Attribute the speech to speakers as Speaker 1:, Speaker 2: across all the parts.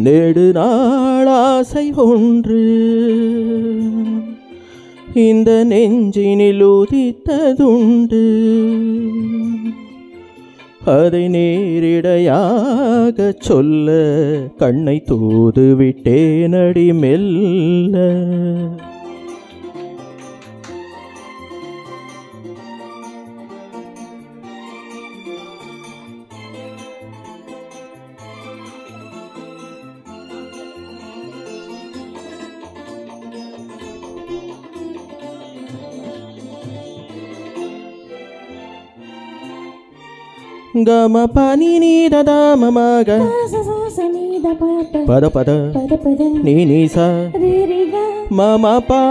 Speaker 1: நெடு நாளாசை ஒன்று இந்த நெஞ்சினில் உதித்ததுண்டு. அதை நேரிடையாக சொல்ல கண்ணை தூது விட்டேனடி மெல்ல. Gama pani ni da da mama ga pada pada ni ni sa mama pa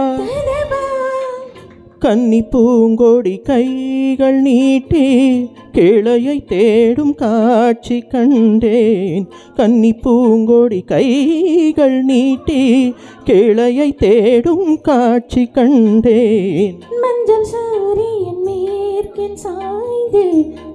Speaker 1: கன்னி பூங்கொடி கைகள் நீட்டி கிளையை தேடும் காட்சி கண்டேன். கன்னி பூங்கொடி கைகள் நீட்டி கிளையை தேடும் காட்சி கண்டேன்.
Speaker 2: மஞ்சள் சூரியன் மேற்கில் சாய்ந்து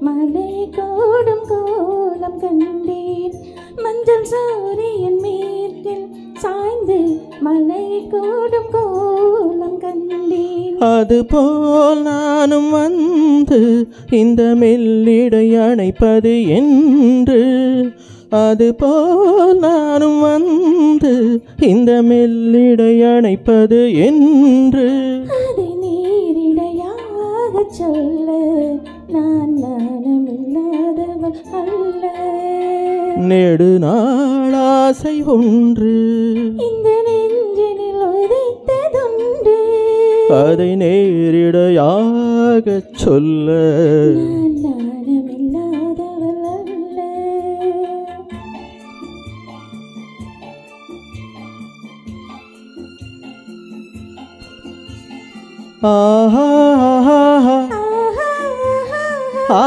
Speaker 2: மலை கோடும் கோலம் கண்டேன். மஞ்சள் சூரியன் மேற்கில் சாய்ந்து மலை கோடும் கோலம் கண்டேன்.
Speaker 1: அதுபோல் நானும் வந்து இந்த மெல்லிடை அணைப்பது என்று. அதுபோல் நானும் வந்து இந்த மெல்லிடை அணைப்பது என்று.
Speaker 2: அதை நேரிடையாக சொல்ல நான் நாணமில்லாதவள் அல்ல.
Speaker 1: நெடு நாளாசை ஒன்று
Speaker 2: இந்த நெஞ்சினில் உதித்ததுண்டு.
Speaker 1: அதை நேரிடையாக சொல்ல
Speaker 2: நான் நாணமில்லாதவள் அல்ல.
Speaker 1: ஆஹா ஆஹா ஆ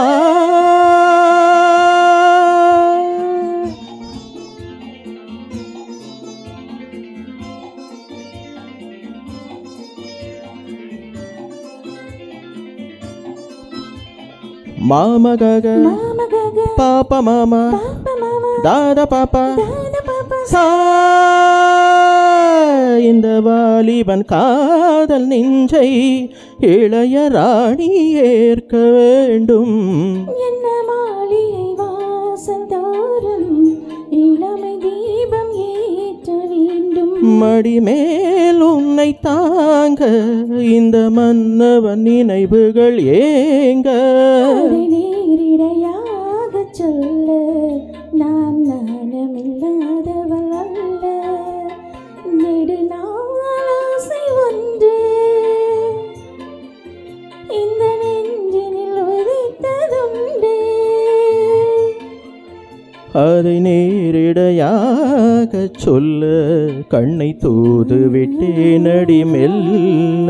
Speaker 1: Mama gaga, Papa mama, Dada papa, Sa இந்த வாலிபன் காதல் நெஞ்சை இளைய ராணி ஏற்க வேண்டும்.
Speaker 2: என்ன மாளிகை வாசல் தோறும் இளமை தீபம் ஏற்ற வேண்டும்.
Speaker 1: மடிமேல் உன்னை தாங்க இந்த மன்னவன் நினைவுகள் ஏங்க.
Speaker 2: நேரிடையாக சொல்ல நான் நாணமில்லாதவள் அல்ல. நெடு நாளாசை ஒன்று இந்த நெஞ்சினில் உதித்ததுண்டு.
Speaker 1: அதை நேரிடையாக சொல்ல கண்ணை தூது விட்டேனடி மெல்ல.